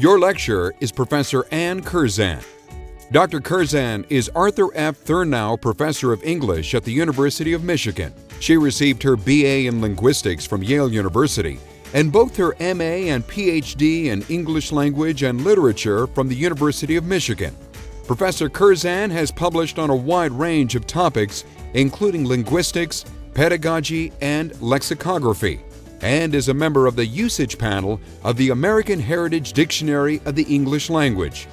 Your lecturer is Professor Ann Curzan. Dr. Curzan is Arthur F. Thurnau Professor of English at the University of Michigan. She received her BA in Linguistics from Yale University and both her MA and PhD in English Language and Literature from the University of Michigan. Professor Curzan has published on a wide range of topics, including linguistics, pedagogy, and lexicography, and is a member of the usage panel of the American Heritage Dictionary of the English Language.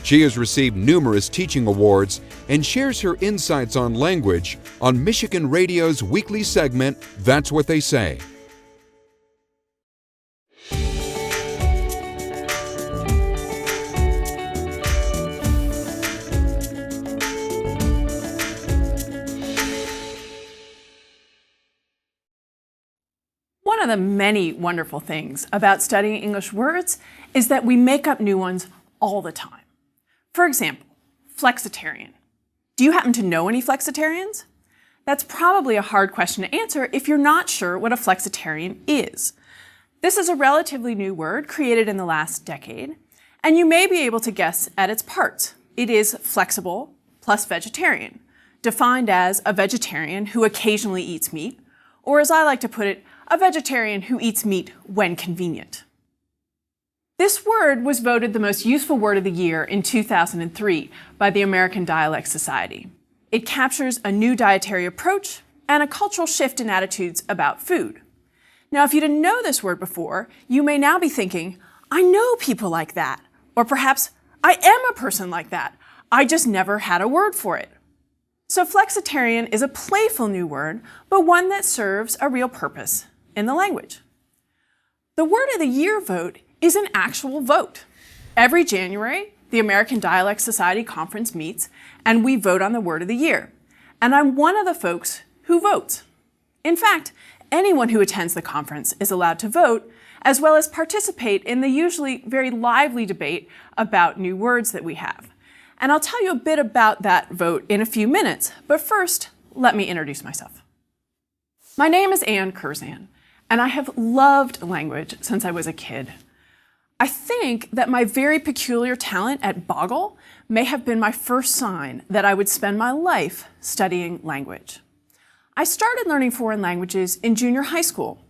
She has received numerous teaching awards and shares her insights on language on Michigan Radio's weekly segment, That's What They Say. One of the many wonderful things about studying English words is that we make up new ones all the time. For example, flexitarian. Do you happen to know any flexitarians? That's probably a hard question to answer if you're not sure what a flexitarian is. This is a relatively new word created in the last decade, and you may be able to guess at its parts. It is flexible plus vegetarian, defined as a vegetarian who occasionally eats meat, or as I like to put it, a vegetarian who eats meat when convenient. This word was voted the most useful word of the year in 2003 by the American Dialect Society. It captures a new dietary approach and a cultural shift in attitudes about food. Now, if you didn't know this word before, you may now be thinking, I know people like that. Or perhaps, I am a person like that. I just never had a word for it. So flexitarian is a playful new word, but one that serves a real purpose in the language. The Word of the Year vote is an actual vote. Every January, the American Dialect Society Conference meets, and we vote on the Word of the Year. And I'm one of the folks who votes. In fact, anyone who attends the conference is allowed to vote, as well as participate in the usually very lively debate about new words that we have. And I'll tell you a bit about that vote in a few minutes, but first, let me introduce myself. My name is Ann Curzan, and I have loved language since I was a kid. I think that my very peculiar talent at Boggle may have been my first sign that I would spend my life studying language. I started learning foreign languages in junior high school,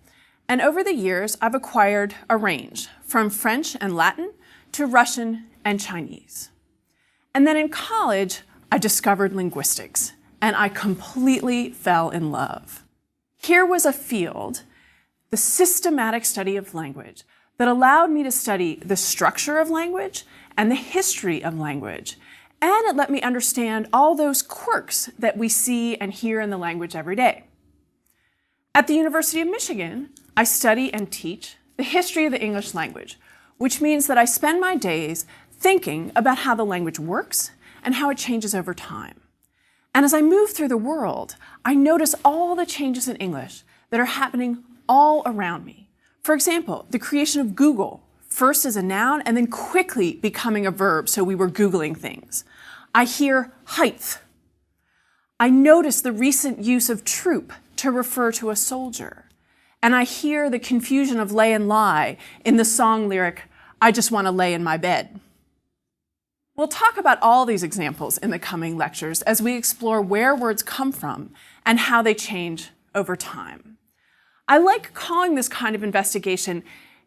and over the years I've acquired a range from French and Latin to Russian and Chinese. And then in college, I discovered linguistics, and I completely fell in love. Here was a field, the systematic study of language, that allowed me to study the structure of language and the history of language. And it let me understand all those quirks that we see and hear in the language every day. At the University of Michigan, I study and teach the history of the English language, which means that I spend my days thinking about how the language works and how it changes over time. And as I move through the world, I notice all the changes in English that are happening all around me. For example, the creation of Google, first as a noun and then quickly becoming a verb, so we were Googling things. I hear height. I notice the recent use of troop to refer to a soldier. And I hear the confusion of lay and lie in the song lyric, I just want to lay in my bed. We'll talk about all these examples in the coming lectures as we explore where words come from and how they change over time. I like calling this kind of investigation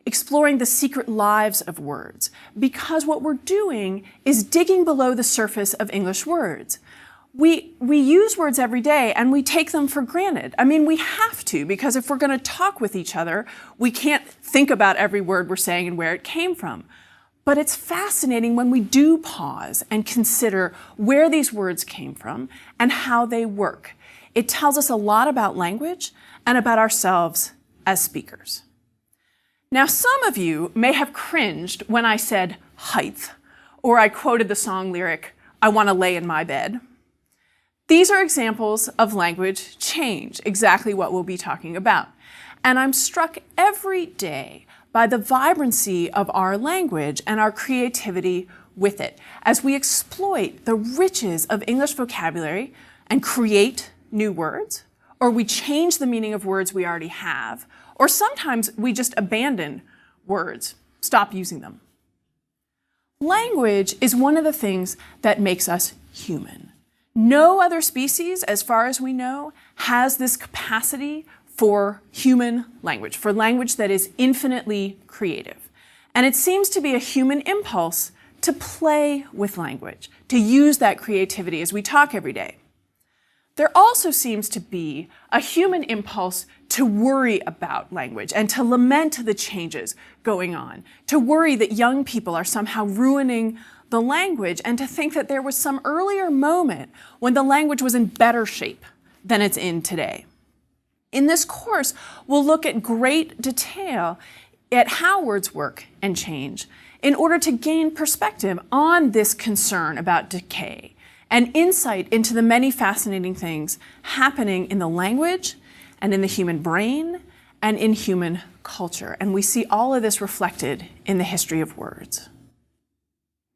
exploring the secret lives of words, because what we're doing is digging below the surface of English words. We use words every day and we take them for granted. I mean, we have to, because if we're going to talk with each other, we can't think about every word we're saying and where it came from. But it's fascinating when we do pause and consider where these words came from and how they work. It tells us a lot about language and about ourselves as speakers. Now, some of you may have cringed when I said height, or I quoted the song lyric, I want to lay in my bed. These are examples of language change, exactly what we'll be talking about. And I'm struck every day by the vibrancy of our language and our creativity with it as we exploit the riches of English vocabulary and create new words, or we change the meaning of words we already have, or sometimes we just abandon words, stop using them. Language is one of the things that makes us human. No other species, as far as we know, has this capacity for human language, for language that is infinitely creative. And it seems to be a human impulse to play with language, to use that creativity as we talk every day. There also seems to be a human impulse to worry about language and to lament the changes going on, to worry that young people are somehow ruining the language, and to think that there was some earlier moment when the language was in better shape than it's in today. In this course, we'll look at great detail at how words work and change in order to gain perspective on this concern about decay and insight into the many fascinating things happening in the language and in the human brain and in human culture. And we see all of this reflected in the history of words.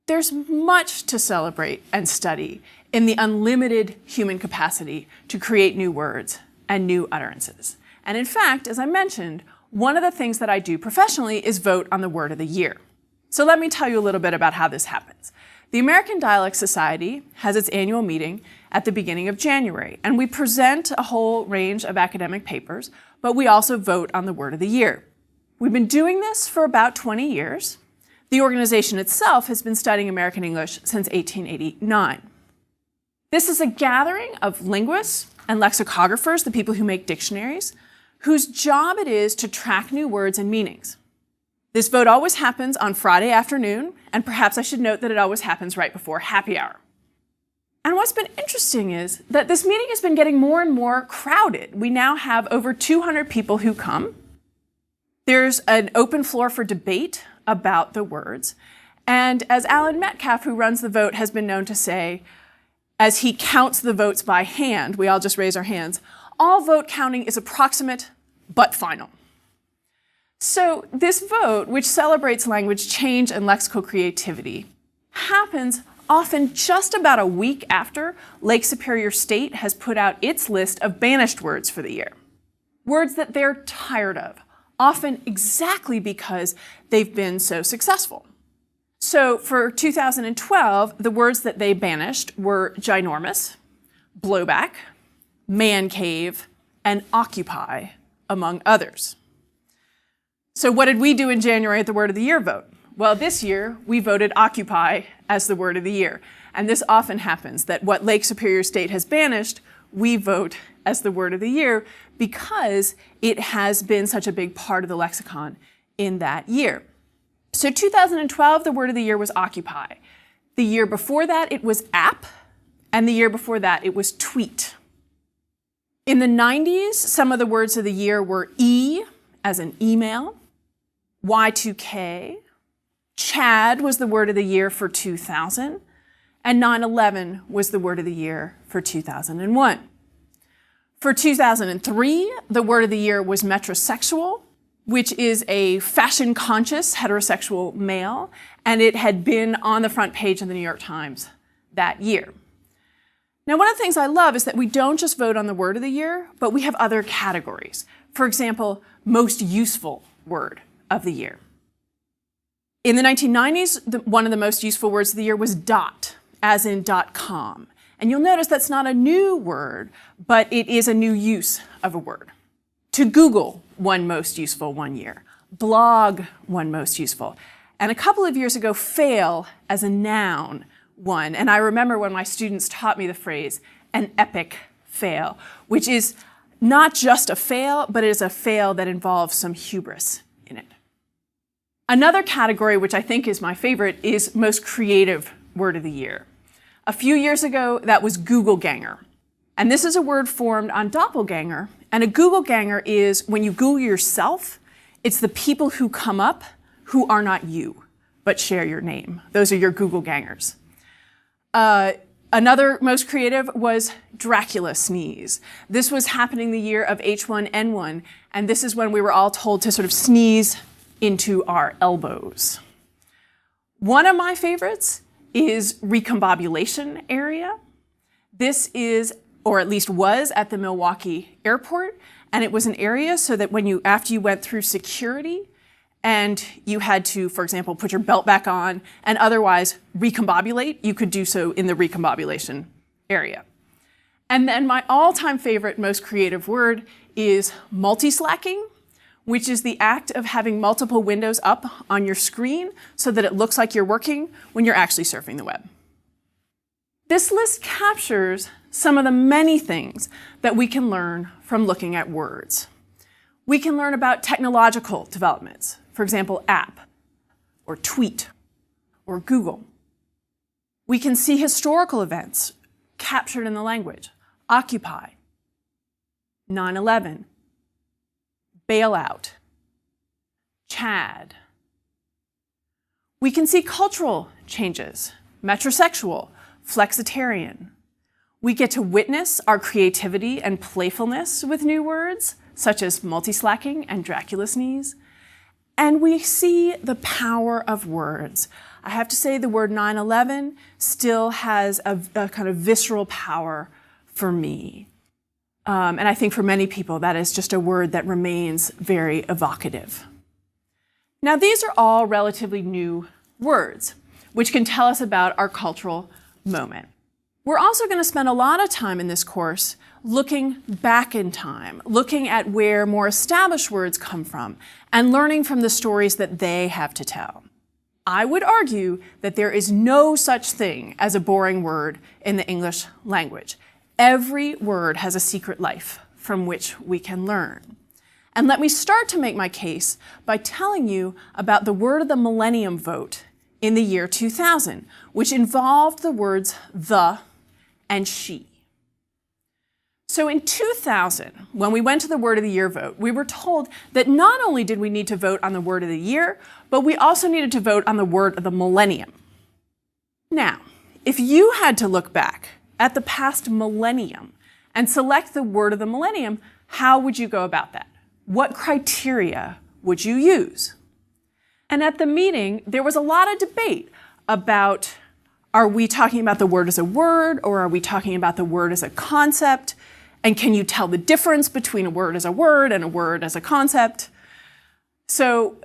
There's much to celebrate and study in the unlimited human capacity to create new words and new utterances. And in fact, as I mentioned, one of the things that I do professionally is vote on the word of the year. So let me tell you a little bit about how this happens. The American Dialect Society has its annual meeting at the beginning of January, and we present a whole range of academic papers, but we also vote on the word of the year. We've been doing this for about 20 years. The organization itself has been studying American English since 1889. This is a gathering of linguists and lexicographers, the people who make dictionaries, whose job it is to track new words and meanings. This vote always happens on Friday afternoon, and perhaps I should note that it always happens right before happy hour. And what's been interesting is that this meeting has been getting more and more crowded. We now have over 200 people who come. There's an open floor for debate about the words. And as Alan Metcalf, who runs the vote, has been known to say, as he counts the votes by hand, we all just raise our hands, all vote counting is approximate but final. So this vote, which celebrates language change and lexical creativity, happens often just about a week after Lake Superior State has put out its list of banished words for the year. Words that they're tired of, often exactly because they've been so successful. So for 2012, the words that they banished were ginormous, blowback, man cave, and occupy, among others. So what did we do in January at the Word of the Year vote? Well, this year, we voted occupy as the word of the year. And this often happens, that what Lake Superior State has banished, we vote as the word of the year because it has been such a big part of the lexicon in that year. So 2012, the word of the year was occupy. The year before that, it was app. And the year before that, it was tweet. In the 90s, some of the words of the year were E, as in email, Y2K, Chad was the word of the year for 2000, and 9/11 was the word of the year for 2001. For 2003, the word of the year was metrosexual, which is a fashion-conscious heterosexual male, and it had been on the front page of the New York Times that year. Now, one of the things I love is that we don't just vote on the word of the year, but we have other categories. For example, most useful word of the year. In the 1990s, one of the most useful words of the year was dot, as in .com. And you'll notice that's not a new word, but it is a new use of a word. To Google, one most useful one year. Blog, one most useful. And a couple of years ago, fail as a noun, one. And I remember when my students taught me the phrase, an epic fail, which is not just a fail, but it is a fail that involves some hubris in it. Another category, which I think is my favorite, is most creative word of the year. A few years ago, that was Google Ganger. And this is a word formed on doppelganger. And a Google Ganger is when you Google yourself, it's the people who come up who are not you, but share your name. Those are your Google Gangers. Another most creative was Dracula sneeze. This was happening the year of H1N1, and this is when we were all told to sort of sneeze into our elbows. One of my favorites is recombobulation area. This is, or at least was, at the Milwaukee airport, and it was an area so that after you went through security and you had to, for example, put your belt back on and otherwise recombobulate, you could do so in the recombobulation area. And then my all-time favorite, most creative word is multislacking, which is the act of having multiple windows up on your screen so that it looks like you're working when you're actually surfing the web. This list captures some of the many things that we can learn from looking at words. We can learn about technological developments, for example, app, or tweet, or Google. We can see historical events captured in the language, Occupy, 9/11, bailout, Chad. We can see cultural changes, metrosexual, flexitarian. We get to witness our creativity and playfulness with new words, such as multislacking and Dracula sneeze. And we see the power of words. I have to say the word 9/11 still has a kind of visceral power for me. And I think for many people that is just a word that remains very evocative. Now these are all relatively new words, which can tell us about our cultural moment. We're also going to spend a lot of time in this course looking back in time, looking at where more established words come from, and learning from the stories that they have to tell. I would argue that there is no such thing as a boring word in the English language. Every word has a secret life from which we can learn. And let me start to make my case by telling you about the word of the millennium vote in the year 2000, which involved the words the and she. So in 2000, when we went to the Word of the Year vote, we were told that not only did we need to vote on the Word of the Year, but we also needed to vote on the Word of the Millennium. Now, if you had to look back at the past millennium and select the Word of the Millennium, how would you go about that? What criteria would you use? And at the meeting, there was a lot of debate about, are we talking about the word as a word, or are we talking about the word as a concept? And can you tell the difference between a word as a word and a word as a concept? So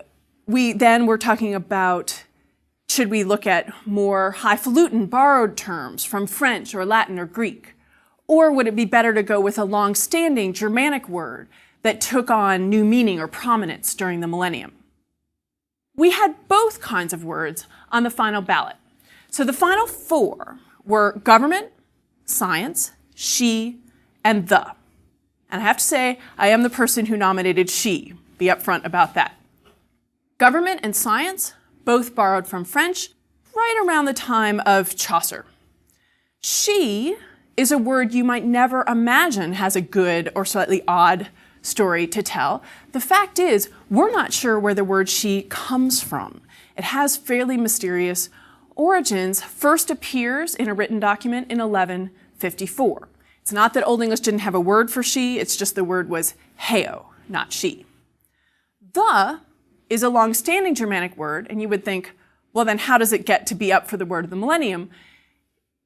we then were talking about, should we look at more highfalutin borrowed terms from French or Latin or Greek? Or would it be better to go with a long-standing Germanic word that took on new meaning or prominence during the millennium? We had both kinds of words on the final ballot. So the final four were government, science, she, and the. And I have to say, I am the person who nominated she. Be upfront about that. Government and science, both borrowed from French, right around the time of Chaucer. She is a word you might never imagine has a good or slightly odd story to tell. The fact is, we're not sure where the word she comes from. It has fairly mysterious origins, first appears in a written document in 1154. It's not that Old English didn't have a word for she, it's just the word was heo, not she. The is a long-standing Germanic word, and you would think, well then how does it get to be up for the word of the millennium?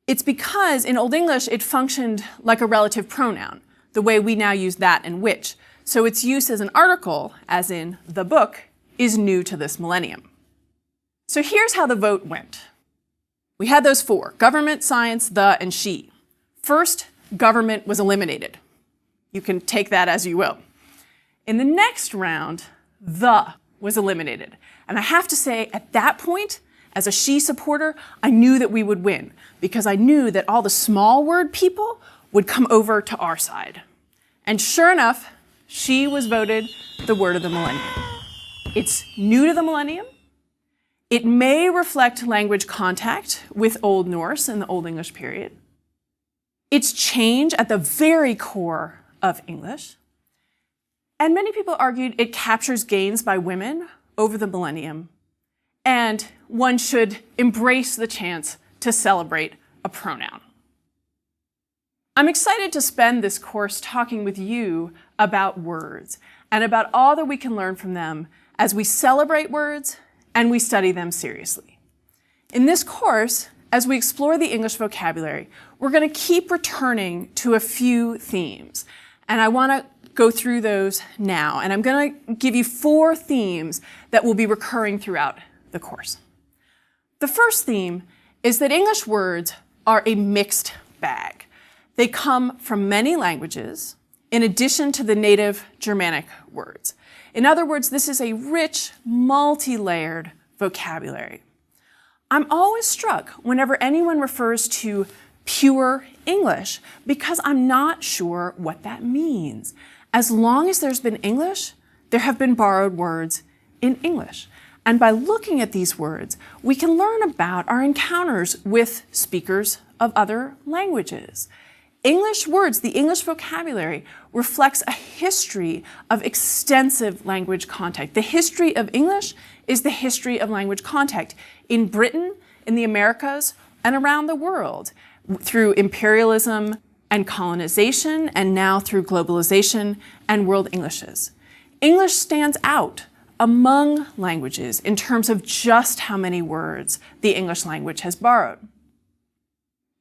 It's because in Old English it functioned like a relative pronoun, the way we now use that and which. So its use as an article, as in the book, is new to this millennium. So here's how the vote went. We had those four, government, science, the, and she. First, government was eliminated. You can take that as you will. In the next round, the was eliminated. And I have to say, at that point, as a she supporter, I knew that we would win because I knew that all the small word people would come over to our side. And sure enough, she was voted the word of the millennium. It's new to the millennium. It may reflect language contact with Old Norse in the Old English period. It's change at the very core of English. And many people argued it captures gains by women over the millennium. And one should embrace the chance to celebrate a pronoun. I'm excited to spend this course talking with you about words and about all that we can learn from them as we celebrate words and we study them seriously. In this course, as we explore the English vocabulary, we're going to keep returning to a few themes. And I want to go through those now, and I'm going to give you 4 themes that will be recurring throughout the course. The first theme is that English words are a mixed bag. They come from many languages, in addition to the native Germanic words. In other words, this is a rich, multi-layered vocabulary. I'm always struck whenever anyone refers to pure English because I'm not sure what that means. As long as there's been English, there have been borrowed words in English. And by looking at these words, we can learn about our encounters with speakers of other languages. English words, the English vocabulary, reflects a history of extensive language contact. The history of English is the history of language contact in Britain, in the Americas, and around the world through imperialism and colonization, and now through globalization and world Englishes. English stands out among languages in terms of just how many words the English language has borrowed.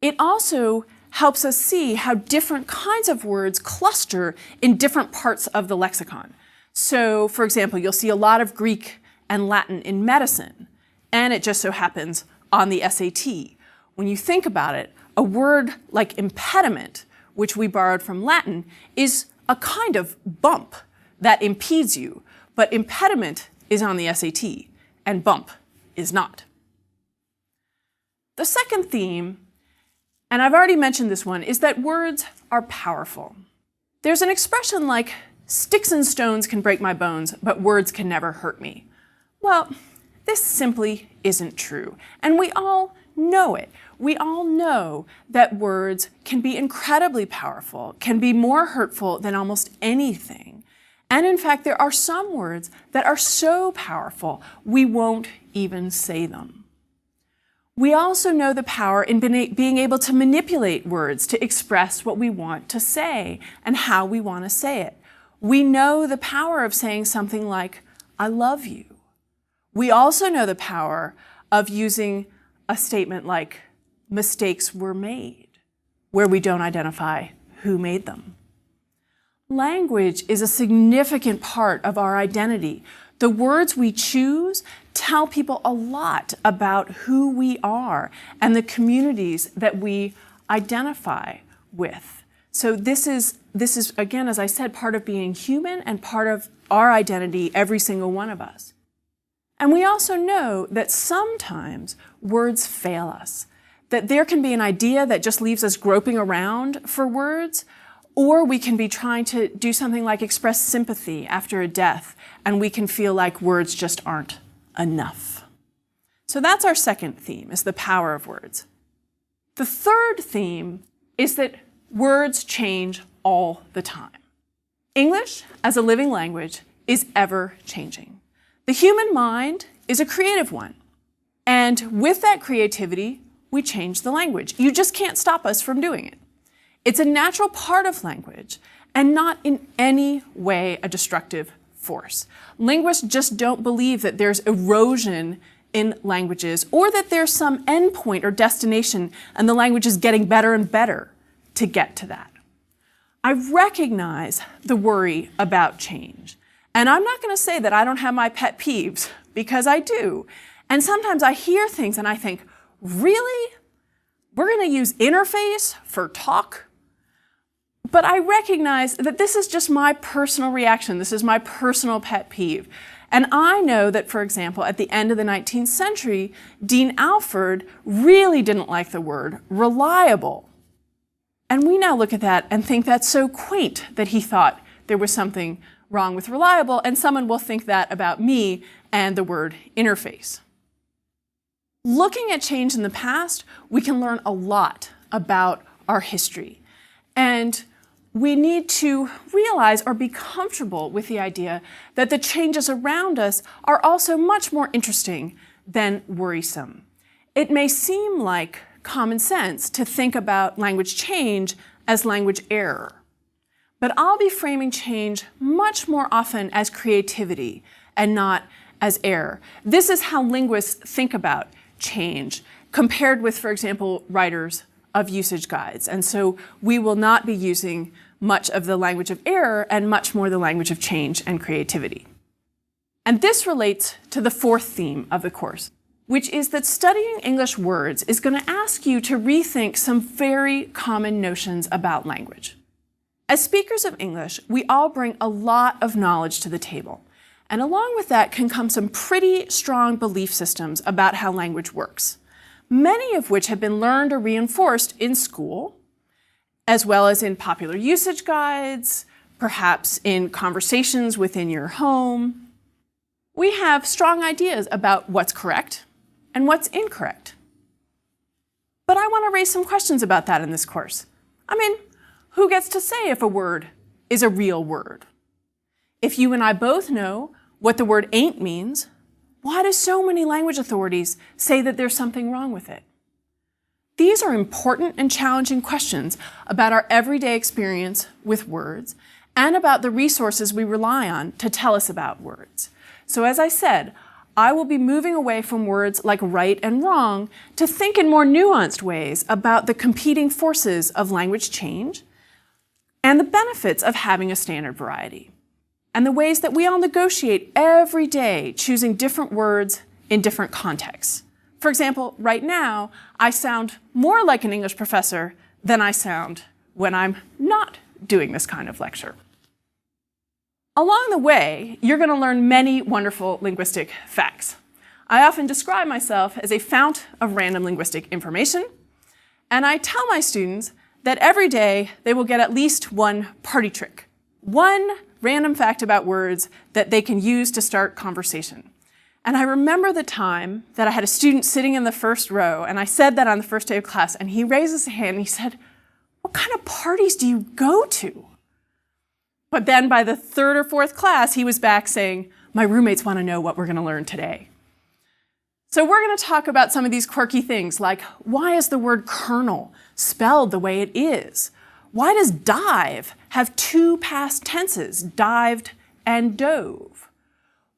It also helps us see how different kinds of words cluster in different parts of the lexicon. So, for example, you'll see a lot of Greek and Latin in medicine, and it just so happens on the SAT. When you think about it, a word like impediment, which we borrowed from Latin, is a kind of bump that impedes you, but impediment is on the SAT, and bump is not. The second theme, and I've already mentioned this one, is that words are powerful. There's an expression like, "Sticks and stones can break my bones, but words can never hurt me." Well, this simply isn't true, and we all know it. We all know that words can be incredibly powerful, can be more hurtful than almost anything. And in fact, there are some words that are so powerful, we won't even say them. We also know the power in being able to manipulate words to express what we want to say and how we want to say it. We know the power of saying something like, "I love you." We also know the power of using a statement like, "Mistakes were made," where we don't identify who made them. Language is a significant part of our identity. The words we choose tell people a lot about who we are and the communities that we identify with. So this is again, as I said, part of being human and part of our identity, every single one of us. And we also know that sometimes words fail us, that there can be an idea that just leaves us groping around for words, or we can be trying to do something like express sympathy after a death, and we can feel like words just aren't enough. So that's our second theme, is the power of words. The third theme is that words change all the time. English, as a living language, is ever changing. The human mind is a creative one, and with that creativity, we change the language. You just can't stop us from doing it. It's a natural part of language and not in any way a destructive force. Linguists just don't believe that there's erosion in languages or that there's some endpoint or destination and the language is getting better and better to get to that. I recognize the worry about change. And I'm not going to say that I don't have my pet peeves, because I do. And sometimes I hear things and I think, really? We're going to use interface for talk? But I recognize that this is just my personal reaction. This is my personal pet peeve. And I know that, for example, at the end of the 19th century, Dean Alford really didn't like the word reliable. And we now look at that and think that's so quaint that he thought there was something wrong with reliable, and someone will think that about me and the word interface. Looking at change in the past, we can learn a lot about our history. And we need to realize or be comfortable with the idea that the changes around us are also much more interesting than worrisome. It may seem like common sense to think about language change as language error. But I'll be framing change much more often as creativity and not as error. This is how linguists think about change, compared with, for example, writers of usage guides. And so we will not be using much of the language of error and much more the language of change and creativity. And this relates to the fourth theme of the course, which is that studying English words is going to ask you to rethink some very common notions about language. As speakers of English, we all bring a lot of knowledge to the table. And along with that can come some pretty strong belief systems about how language works, many of which have been learned or reinforced in school, as well as in popular usage guides, perhaps in conversations within your home. We have strong ideas about what's correct and what's incorrect. But I want to raise some questions about that in this course. I mean, who gets to say if a word is a real word? If you and I both know what the word ain't means, why do so many language authorities say that there's something wrong with it? These are important and challenging questions about our everyday experience with words and about the resources we rely on to tell us about words. So as I said, I will be moving away from words like right and wrong to think in more nuanced ways about the competing forces of language change and the benefits of having a standard variety, and the ways that we all negotiate every day choosing different words in different contexts. For example, right now, I sound more like an English professor than I sound when I'm not doing this kind of lecture. Along the way, you're going to learn many wonderful linguistic facts. I often describe myself as a fount of random linguistic information, and I tell my students that every day they will get at least one party trick, one random fact about words that they can use to start conversation. And I remember the time that I had a student sitting in the first row, and I said that on the first day of class, and he raised his hand and he said, "What kind of parties do you go to?" But then by the third or fourth class, he was back saying, "My roommates want to know what we're going to learn today." So we're going to talk about some of these quirky things, like why is the word kernel spelled the way it is? Why does dive have two past tenses, dived and dove?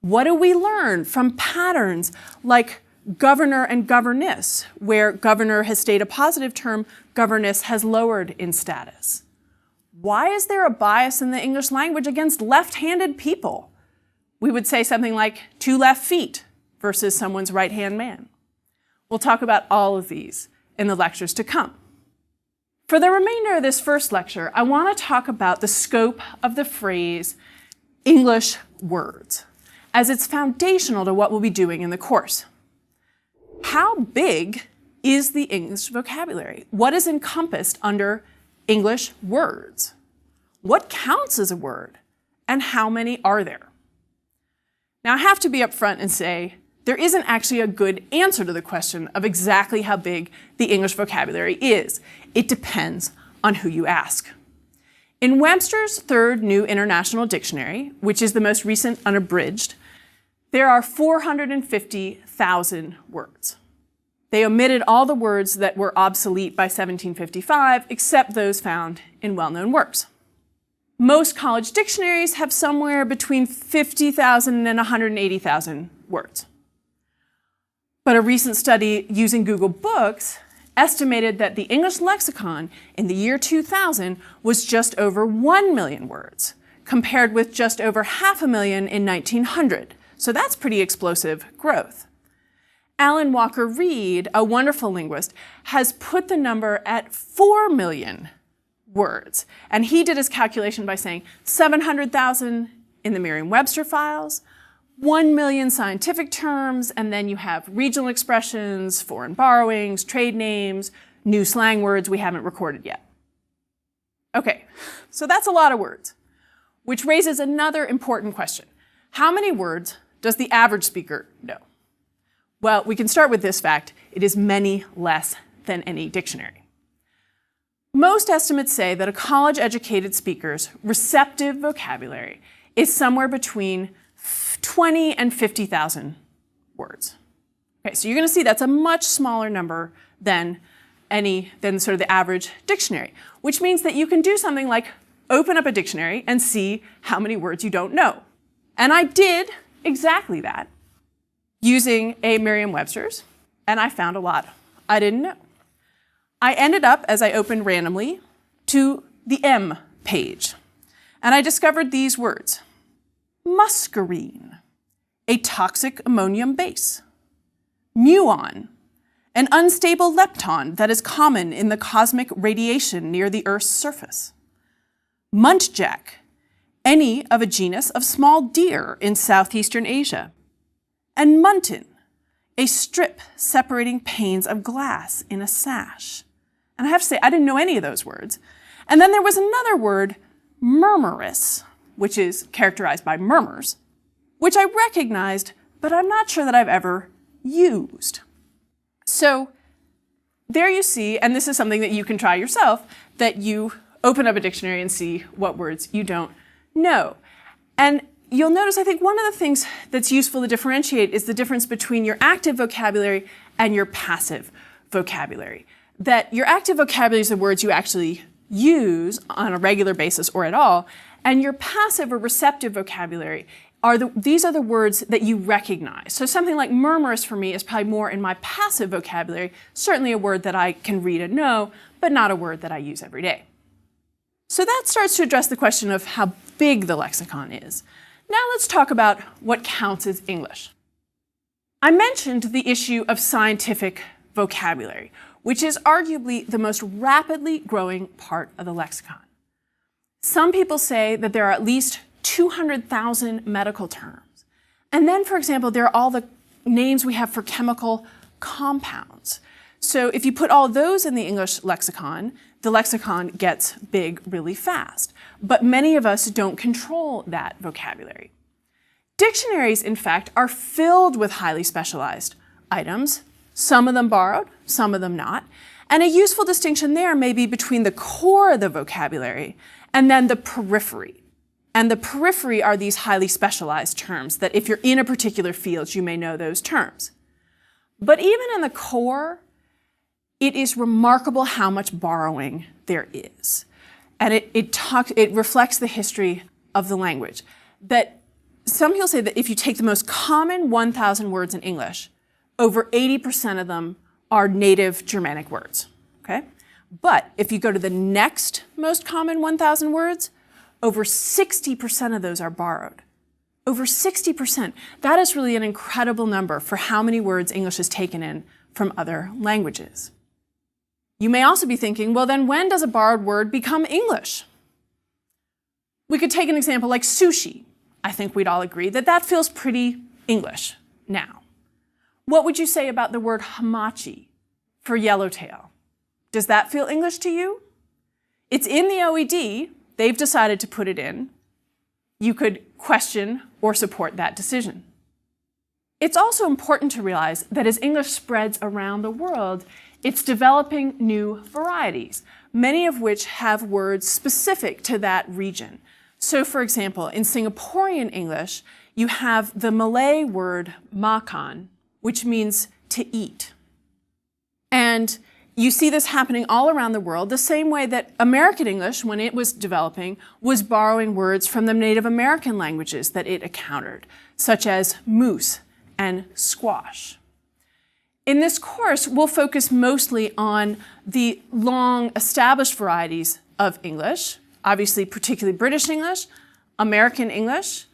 What do we learn from patterns like governor and governess, where governor has stayed a positive term, governess has lowered in status? Why is there a bias in the English language against left-handed people? We would say something like 2 left feet versus someone's right-hand man. We'll talk about all of these in the lectures to come. For the remainder of this first lecture, I want to talk about the scope of the phrase English words, as it's foundational to what we'll be doing in the course. How big is the English vocabulary? What is encompassed under English words? What counts as a word? And how many are there? Now, I have to be upfront and say there isn't actually a good answer to the question of exactly how big the English vocabulary is. It depends on who you ask. In Webster's Third New International Dictionary, which is the most recent unabridged, there are 450,000 words. They omitted all the words that were obsolete by 1755, except those found in well-known works. Most college dictionaries have somewhere between 50,000 and 180,000 words. But a recent study using Google Books estimated that the English lexicon in the year 2000 was just over 1 million words, compared with just over 500,000 in 1900. So that's pretty explosive growth. Alan Walker Reed, a wonderful linguist, has put the number at 4 million words. And he did his calculation by saying 700,000 in the Merriam-Webster files, 1 million scientific terms, and then you have regional expressions, foreign borrowings, trade names, new slang words we haven't recorded yet. Okay, so that's a lot of words, which raises another important question. How many words does the average speaker know? Well, we can start with this fact. It is many less than any dictionary. Most estimates say that a college-educated speaker's receptive vocabulary is somewhere between 20 and 50,000 words. Okay, so you're going to see that's a much smaller number than sort of the average dictionary, which means that you can do something like open up a dictionary and see how many words you don't know. And I did exactly that using a Merriam-Webster's, and I found a lot I didn't know. I ended up, as I opened randomly, to the M page, and I discovered these words: muscarine, a toxic ammonium base; muon, an unstable lepton that is common in the cosmic radiation near the Earth's surface; muntjac, any of a genus of small deer in southeastern Asia; and muntin, a strip separating panes of glass in a sash. And I have to say, I didn't know any of those words. And then there was another word, murmurous, which is characterized by murmurs, which I recognized, but I'm not sure that I've ever used. So there you see, and this is something that you can try yourself, that you open up a dictionary and see what words you don't know. And you'll notice, I think one of the things that's useful to differentiate is the difference between your active vocabulary and your passive vocabulary. That your active vocabulary is the words you actually use on a regular basis or at all, and your passive or receptive vocabulary these are the words that you recognize. So something like murmurous for me is probably more in my passive vocabulary, certainly a word that I can read and know, but not a word that I use every day. So that starts to address the question of how big the lexicon is. Now let's talk about what counts as English. I mentioned the issue of scientific vocabulary, which is arguably the most rapidly growing part of the lexicon. Some people say that there are at least 200,000 medical terms. And then, for example, there are all the names we have for chemical compounds. So if you put all those in the English lexicon, the lexicon gets big really fast. But many of us don't control that vocabulary. Dictionaries, in fact, are filled with highly specialized items, some of them borrowed, some of them not. And a useful distinction there may be between the core of the vocabulary and then the periphery. And the periphery are these highly specialized terms that if you're in a particular field, you may know those terms. But even in the core, it is remarkable how much borrowing there is. And it reflects the history of the language. That some people say that if you take the most common 1,000 words in English, over 80% of them are native Germanic words, okay? But if you go to the next most common 1,000 words, over 60% of those are borrowed. Over 60%. That is really an incredible number for how many words English has taken in from other languages. You may also be thinking, well, then when does a borrowed word become English? We could take an example like sushi. I think we'd all agree that that feels pretty English now. What would you say about the word hamachi for yellowtail? Does that feel English to you? It's in the OED. They've decided to put it in. You could question or support that decision. It's also important to realize that as English spreads around the world, it's developing new varieties, many of which have words specific to that region. So for example, in Singaporean English, you have the Malay word makan, which means to eat. And you see this happening all around the world, the same way that American English, when it was developing, was borrowing words from the Native American languages that it encountered, such as moose and squash. In this course, we'll focus mostly on the long established varieties of English, obviously particularly British English, American English,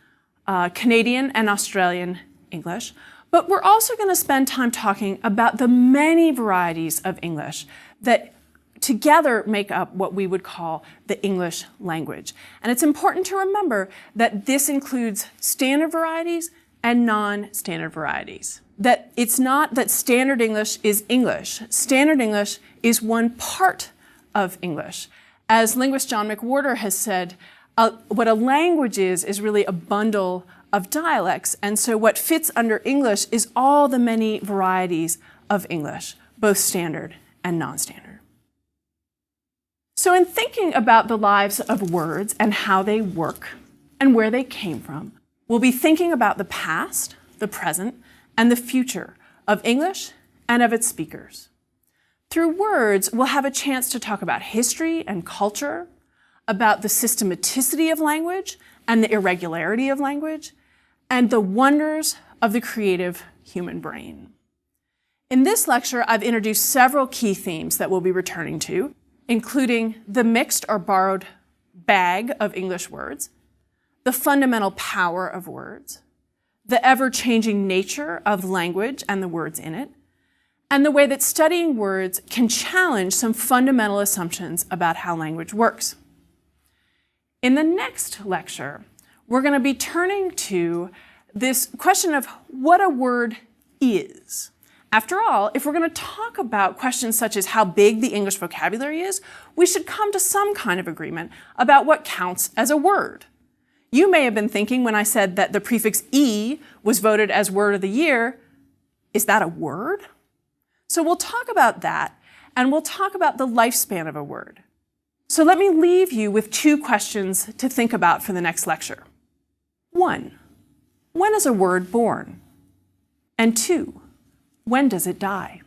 Canadian and Australian English. But we're also going to spend time talking about the many varieties of English that together make up what we would call the English language. And it's important to remember that this includes standard varieties and non-standard varieties. That it's not that standard English is English. Standard English is one part of English. As linguist John McWhorter has said, what a language is really a bundle of dialects. And so what fits under English is all the many varieties of English, both standard and non-standard. So in thinking about the lives of words and how they work and where they came from, we'll be thinking about the past, the present, and the future of English and of its speakers. Through words, we'll have a chance to talk about history and culture, about the systematicity of language and the irregularity of language, and the wonders of the creative human brain. In this lecture, I've introduced several key themes that we'll be returning to, including the mixed or borrowed bag of English words, the fundamental power of words, the ever-changing nature of language and the words in it, and the way that studying words can challenge some fundamental assumptions about how language works. In the next lecture, we're going to be turning to this question of what a word is. After all, if we're going to talk about questions such as how big the English vocabulary is, we should come to some kind of agreement about what counts as a word. You may have been thinking when I said that the prefix "e" was voted as word of the year, is that a word? So we'll talk about that, and we'll talk about the lifespan of a word. So let me leave you with two questions to think about for the next lecture. 1, when is a word born? And 2, when does it die?